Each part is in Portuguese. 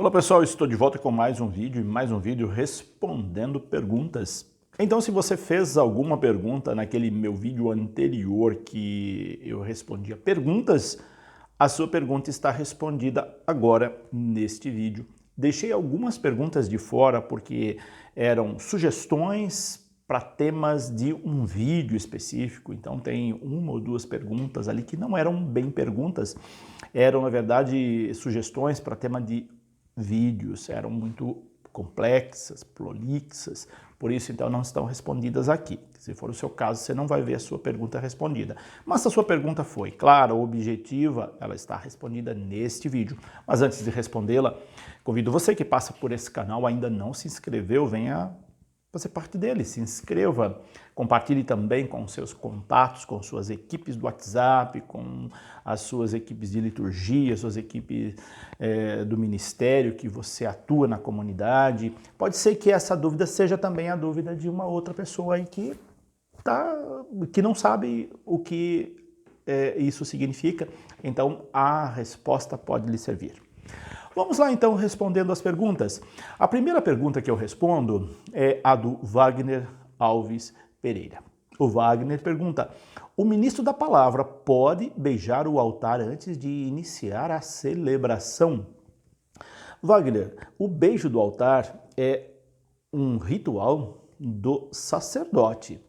Olá pessoal, estou de volta com mais um vídeo respondendo perguntas. Então, se você fez alguma pergunta naquele meu vídeo anterior que eu respondia perguntas, a sua pergunta está respondida agora neste vídeo. Deixei algumas perguntas de fora porque eram sugestões para temas de um vídeo específico, então tem uma ou duas perguntas ali que não eram bem perguntas, eram na verdade sugestões para tema de vídeos, eram muito complexas, prolixas, por isso então não estão respondidas aqui. Se for o seu caso, você não vai ver a sua pergunta respondida. Mas se a sua pergunta foi clara, objetiva, ela está respondida neste vídeo. Mas antes de respondê-la, convido você que passa por esse canal, ainda não se inscreveu, venha fazer parte dele, se inscreva, compartilhe também com seus contatos, com suas equipes do WhatsApp, com as suas equipes de liturgia, suas equipes do ministério que você atua na comunidade. Pode ser que essa dúvida seja também a dúvida de uma outra pessoa aí que não sabe o que isso significa, então a resposta pode lhe servir. Vamos lá então respondendo as perguntas. A primeira pergunta que eu respondo é a do Wagner Alves Pereira. O Wagner pergunta: o ministro da palavra pode beijar o altar antes de iniciar a celebração? Wagner, o beijo do altar é um ritual do sacerdote.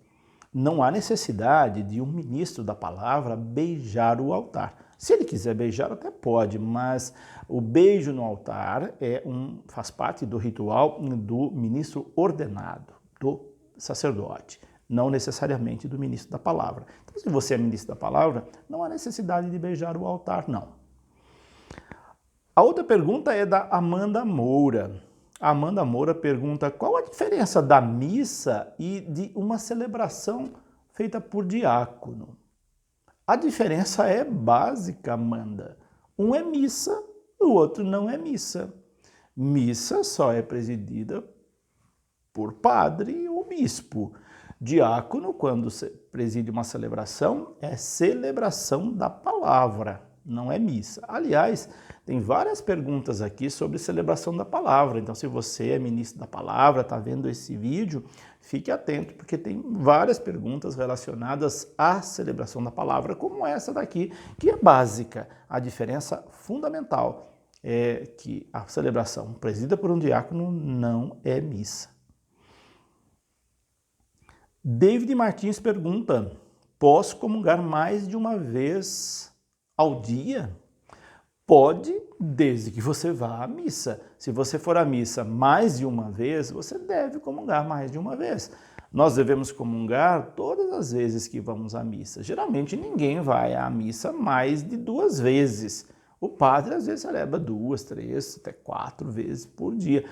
Não há necessidade de um ministro da palavra beijar o altar. Se ele quiser beijar, até pode, mas o beijo no altar faz parte do ritual do ministro ordenado, do sacerdote, não necessariamente do ministro da palavra. Então, se você é ministro da palavra, não há necessidade de beijar o altar, não. A outra pergunta é da Amanda Moura. A Amanda Moura pergunta: qual a diferença da missa e de uma celebração feita por diácono? A diferença é básica, Amanda. Um é missa, o outro não é missa. Missa só é presidida por padre ou bispo. Diácono, quando preside uma celebração, é celebração da palavra, não é missa. Aliás, tem várias perguntas aqui sobre celebração da palavra, então se você é ministro da palavra, está vendo esse vídeo, fique atento, porque tem várias perguntas relacionadas à celebração da palavra, como essa daqui, que é básica. A diferença fundamental é que a celebração presidida por um diácono não é missa. David Martins pergunta: posso comungar mais de uma vez ao dia? Pode, desde que você vá à missa. Se você for à missa mais de uma vez, você deve comungar mais de uma vez. Nós devemos comungar todas as vezes que vamos à missa. Geralmente ninguém vai à missa mais de 2 vezes. O padre às vezes celebra 2, 3, até 4 vezes por dia.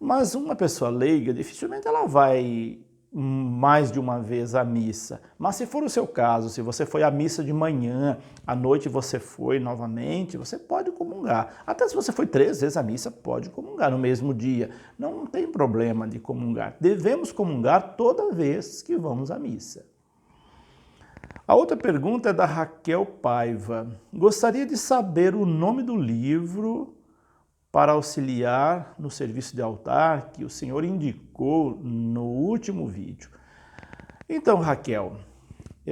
Mas uma pessoa leiga, dificilmente ela vai mais de uma vez à missa. Mas se for o seu caso, se você foi à missa de manhã, à noite você foi novamente, você pode comungar. Até se você foi 3 vezes à missa, pode comungar no mesmo dia. Não tem problema de comungar. Devemos comungar toda vez que vamos à missa. A outra pergunta é da Raquel Paiva. Gostaria de saber o nome do livro para auxiliar no serviço de altar que o Senhor indicou no último vídeo. Então, Raquel,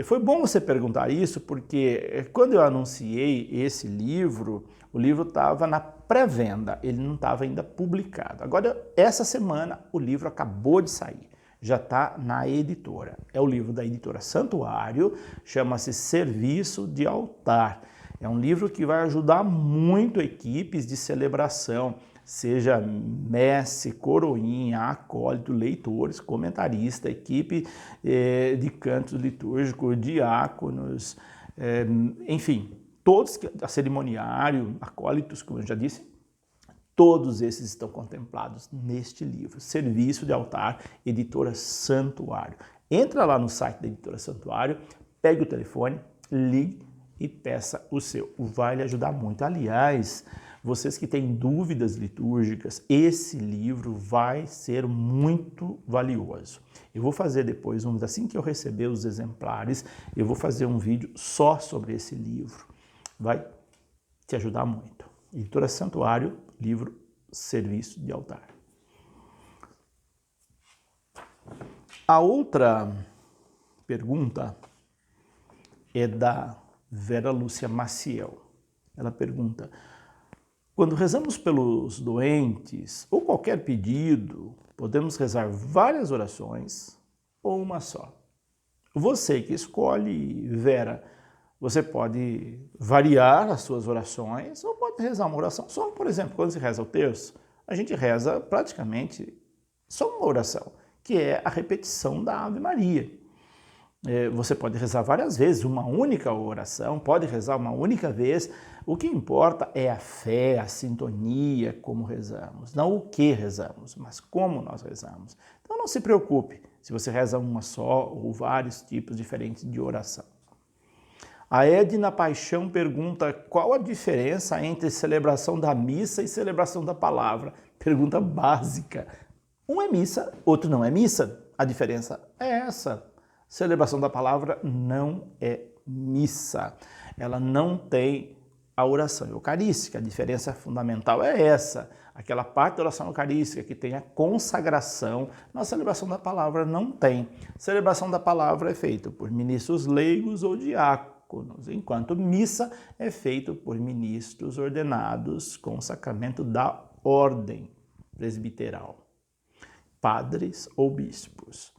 foi bom você perguntar isso, porque quando eu anunciei esse livro, o livro estava na pré-venda, ele não estava ainda publicado. Agora, essa semana, o livro acabou de sair, já está na editora. É o livro da editora Santuário, chama-se Serviço de Altar. É um livro que vai ajudar muito equipes de celebração, seja messe, coroinha, acólito, leitores, comentarista, equipe de cantos litúrgicos, diáconos, enfim, todos, cerimoniário, acólitos, como eu já disse, todos esses estão contemplados neste livro, Serviço de Altar, editora Santuário. Entra lá no site da editora Santuário, pegue o telefone, ligue e peça o seu. Vai lhe ajudar muito. Aliás, vocês que têm dúvidas litúrgicas, esse livro vai ser muito valioso. Eu vou fazer depois, assim que eu receber os exemplares, eu vou fazer um vídeo só sobre esse livro. Vai te ajudar muito. Editora Santuário, livro serviço de altar. A outra pergunta é da Vera Lúcia Maciel. Ela pergunta: quando rezamos pelos doentes ou qualquer pedido, podemos rezar várias orações ou uma só? Você que escolhe, Vera. Você pode variar as suas orações ou pode rezar uma oração só. Por exemplo, quando se reza o terço, a gente reza praticamente só uma oração, que é a repetição da Ave Maria. Você pode rezar várias vezes, uma única oração, pode rezar uma única vez. O que importa é a fé, a sintonia, como rezamos. Não o que rezamos, mas como nós rezamos. Então não se preocupe se você reza uma só ou vários tipos diferentes de oração. A Edna Paixão pergunta qual a diferença entre celebração da missa e celebração da palavra. Pergunta básica. Um é missa, outro não é missa. A diferença é essa. Celebração da palavra não é missa. Ela não tem a oração eucarística. A diferença fundamental é essa. Aquela parte da oração eucarística que tem a consagração, na celebração da palavra não tem. Celebração da palavra é feita por ministros leigos ou diáconos, enquanto missa é feita por ministros ordenados com o sacramento da ordem presbiteral, padres ou bispos.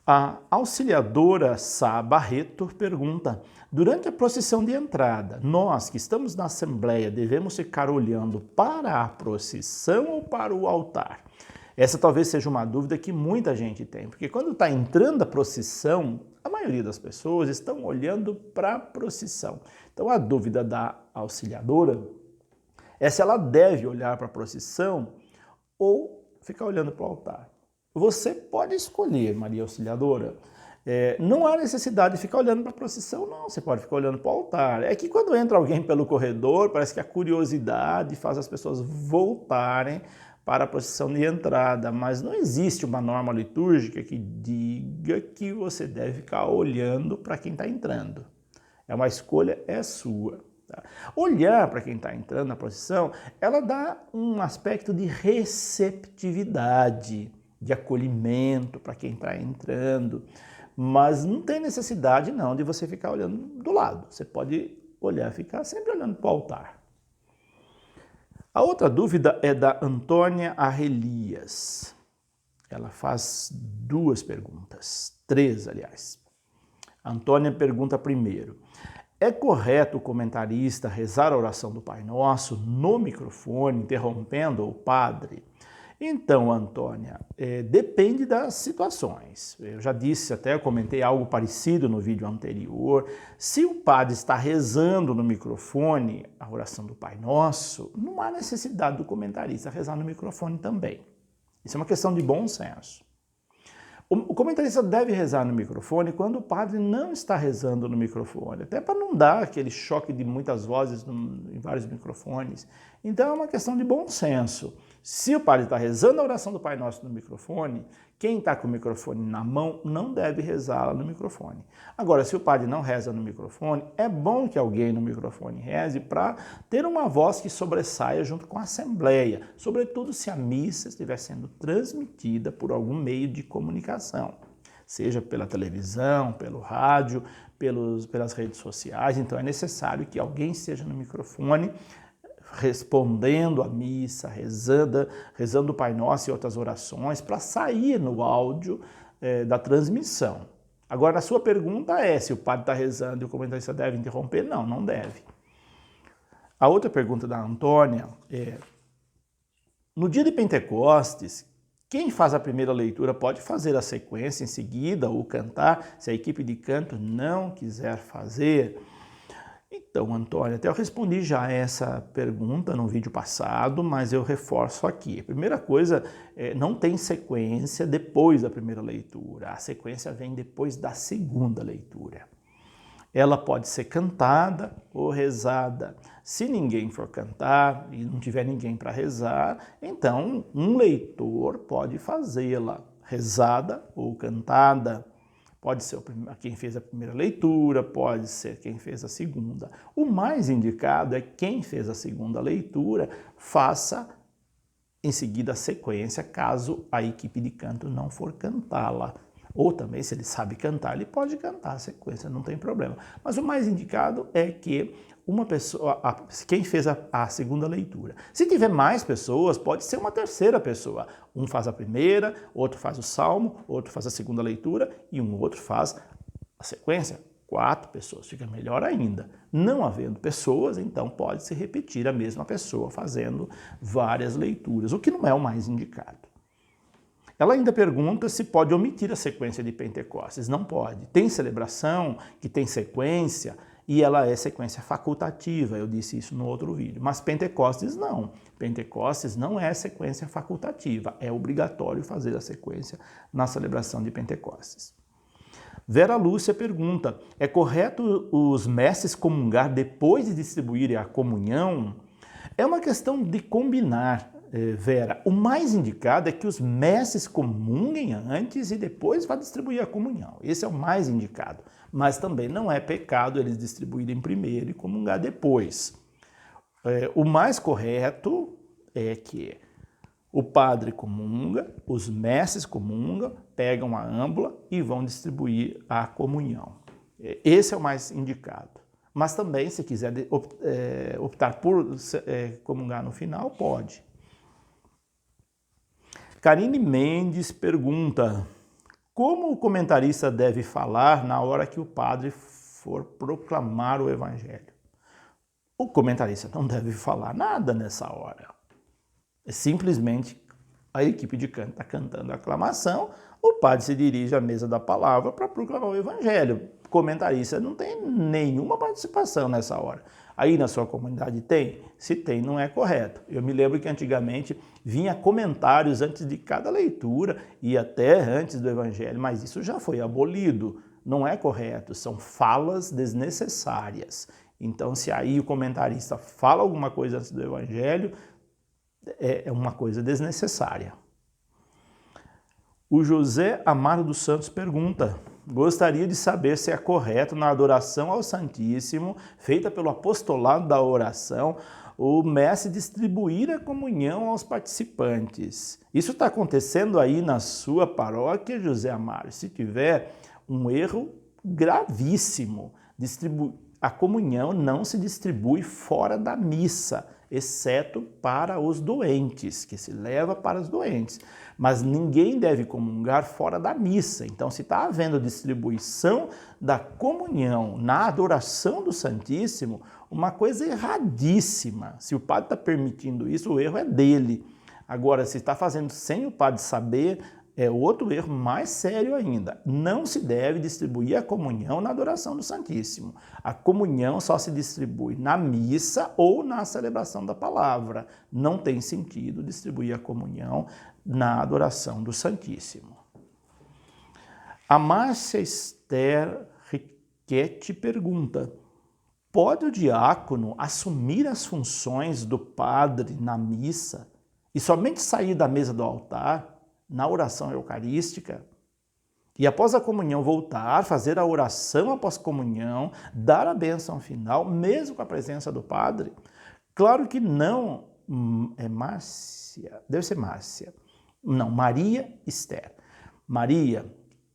A auxiliadora Sá Barreto pergunta: durante a procissão de entrada, nós que estamos na Assembleia devemos ficar olhando para a procissão ou para o altar? Essa talvez seja uma dúvida que muita gente tem, porque quando está entrando a procissão, a maioria das pessoas estão olhando para a procissão. Então a dúvida da auxiliadora é se ela deve olhar para a procissão ou ficar olhando para o altar. Você pode escolher, Maria Auxiliadora. Não há necessidade de ficar olhando para a procissão, não. Você pode ficar olhando para o altar. É que quando entra alguém pelo corredor, parece que a curiosidade faz as pessoas voltarem para a procissão de entrada, mas não existe uma norma litúrgica que diga que você deve ficar olhando para quem está entrando. É uma escolha, é sua. Tá? Olhar para quem está entrando na procissão, ela dá um aspecto de receptividade, de acolhimento para quem está entrando, mas não tem necessidade não de você ficar olhando do lado. Você pode olhar, ficar sempre olhando para o altar. A outra dúvida é da Antônia Arrelias. Ela faz duas perguntas, três, aliás. A Antônia pergunta primeiro: é correto o comentarista rezar a oração do Pai Nosso no microfone, interrompendo o padre? Então, Antônia, depende das situações. Eu já disse, até eu comentei algo parecido no vídeo anterior. Se o padre está rezando no microfone a oração do Pai Nosso, não há necessidade do comentarista rezar no microfone também. Isso é uma questão de bom senso. O comentarista deve rezar no microfone quando o padre não está rezando no microfone, até para não dar aquele choque de muitas vozes em vários microfones. Então é uma questão de bom senso. Se o padre está rezando a oração do Pai Nosso no microfone, quem está com o microfone na mão não deve rezá-la no microfone. Agora, se o padre não reza no microfone, é bom que alguém no microfone reze para ter uma voz que sobressaia junto com a Assembleia, sobretudo se a missa estiver sendo transmitida por algum meio de comunicação, seja pela televisão, pelo rádio, pelas redes sociais. Então é necessário que alguém esteja no microfone respondendo a missa, rezando o Pai Nosso e outras orações, para sair no áudio da transmissão. Agora, a sua pergunta é se o padre está rezando e o comentarista deve interromper? Não, não deve. A outra pergunta da Antônia é: no dia de Pentecostes, quem faz a primeira leitura pode fazer a sequência em seguida ou cantar, se a equipe de canto não quiser fazer? Então, Antônia, até eu respondi já essa pergunta no vídeo passado, mas eu reforço aqui. A primeira coisa, não tem sequência depois da primeira leitura. A sequência vem depois da segunda leitura. Ela pode ser cantada ou rezada. Se ninguém for cantar e não tiver ninguém para rezar, então um leitor pode fazê-la, rezada ou cantada. Pode ser quem fez a primeira leitura, pode ser quem fez a segunda. O mais indicado é quem fez a segunda leitura faça em seguida a sequência, caso a equipe de canto não for cantá-la. Ou também, se ele sabe cantar, ele pode cantar a sequência, não tem problema. Mas o mais indicado é que uma pessoa, quem fez a segunda leitura. Se tiver mais pessoas, pode ser uma terceira pessoa. Um faz a primeira, outro faz o salmo, outro faz a segunda leitura e um outro faz a sequência. 4 pessoas, fica melhor ainda. Não havendo pessoas, então pode-se repetir a mesma pessoa fazendo várias leituras, o que não é o mais indicado. Ela ainda pergunta se pode omitir a sequência de Pentecostes. Não pode. Tem celebração que tem sequência e ela é sequência facultativa. Eu disse isso no outro vídeo. Mas Pentecostes não. Pentecostes não é sequência facultativa. É obrigatório fazer a sequência na celebração de Pentecostes. Vera Lúcia pergunta, é correto os mestres comungar depois de distribuírem a comunhão? É uma questão de combinar. Vera, o mais indicado é que os mestres comunguem antes e depois vá distribuir a comunhão. Esse é o mais indicado. Mas também não é pecado eles distribuírem primeiro e comungar depois. O mais correto é que o padre comunga, os mestres comungam, pegam a âmbula e vão distribuir a comunhão. Esse é o mais indicado. Mas também, se quiser optar por comungar no final, pode. Karine Mendes pergunta, como o comentarista deve falar na hora que o padre for proclamar o evangelho? O comentarista não deve falar nada nessa hora. É simplesmente a equipe de canto está cantando a aclamação, o padre se dirige à mesa da palavra para proclamar o evangelho. O comentarista não tem nenhuma participação nessa hora. Aí na sua comunidade tem? Se tem, não é correto. Eu me lembro que antigamente vinha comentários antes de cada leitura e até antes do evangelho, mas isso já foi abolido. Não é correto, são falas desnecessárias. Então, se aí o comentarista fala alguma coisa antes do evangelho, é uma coisa desnecessária. O José Amaro dos Santos pergunta, gostaria de saber se é correto na adoração ao Santíssimo, feita pelo apostolado da oração, o mestre distribuir a comunhão aos participantes. Isso está acontecendo aí na sua paróquia, José Amaro? Se tiver, um erro gravíssimo. A comunhão não se distribui fora da missa, exceto para os doentes, que se leva para os doentes. Mas ninguém deve comungar fora da missa. Então, se está havendo distribuição da comunhão na adoração do Santíssimo, uma coisa erradíssima. Se o padre está permitindo isso, o erro é dele. Agora, se está fazendo sem o padre saber, é outro erro mais sério ainda. Não se deve distribuir a comunhão na adoração do Santíssimo. A comunhão só se distribui na missa ou na celebração da palavra. Não tem sentido distribuir a comunhão na adoração do Santíssimo. A Márcia Esther Riquetti pergunta, pode o diácono assumir as funções do padre na missa e somente sair da mesa do altar na oração eucarística, e após a comunhão voltar, fazer a oração após comunhão, dar a bênção final, mesmo com a presença do padre? Claro que não. É Márcia? Deve ser Márcia. Não, Maria Esther. Maria,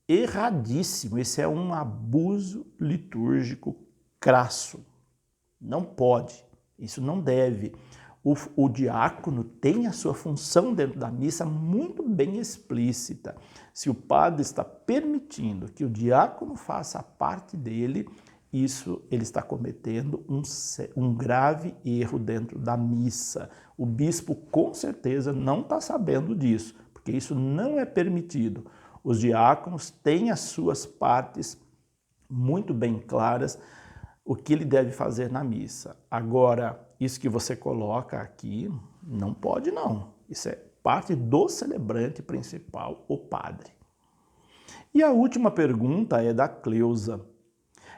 erradíssimo. Esse é um abuso litúrgico crasso. Não pode. Isso não deve. O diácono tem a sua função dentro da missa muito bem explícita. Se o padre está permitindo que o diácono faça a parte dele, isso ele está cometendo um grave erro dentro da missa. O bispo com certeza não está sabendo disso, porque isso não é permitido. Os diáconos têm as suas partes muito bem claras, o que ele deve fazer na missa. Agora, isso que você coloca aqui, não pode não. Isso é parte do celebrante principal, o padre. E a última pergunta é da Cleusa.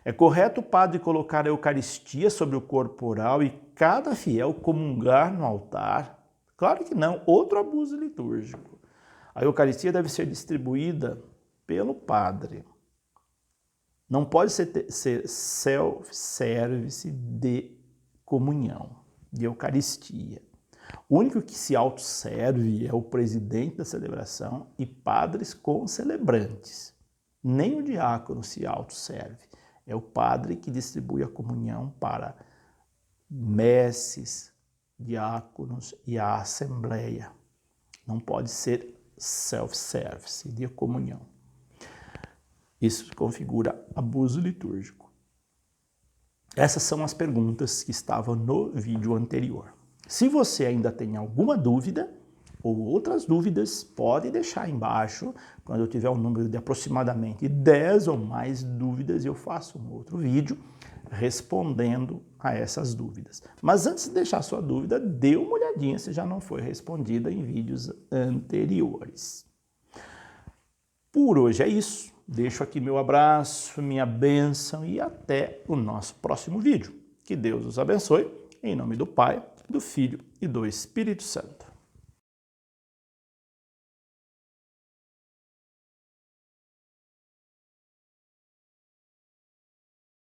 É correto o padre colocar a Eucaristia sobre o corporal e cada fiel comungar no altar? Claro que não, outro abuso litúrgico. A Eucaristia deve ser distribuída pelo padre. Não pode ser self-service de comunhão, de Eucaristia. O único que se autosserve é o presidente da celebração e padres concelebrantes. Nem o diácono se autosserve. É o padre que distribui a comunhão para messes, diáconos e a assembleia. Não pode ser self-service de comunhão. Isso configura abuso litúrgico. Essas são as perguntas que estavam no vídeo anterior. Se você ainda tem alguma dúvida ou outras dúvidas, pode deixar embaixo. Quando eu tiver um número de aproximadamente 10 ou mais dúvidas, eu faço um outro vídeo respondendo a essas dúvidas. Mas antes de deixar sua dúvida, dê uma olhadinha se já não foi respondida em vídeos anteriores. Por hoje é isso. Deixo aqui meu abraço, minha bênção e até o nosso próximo vídeo. Que Deus os abençoe, em nome do Pai, do Filho e do Espírito Santo.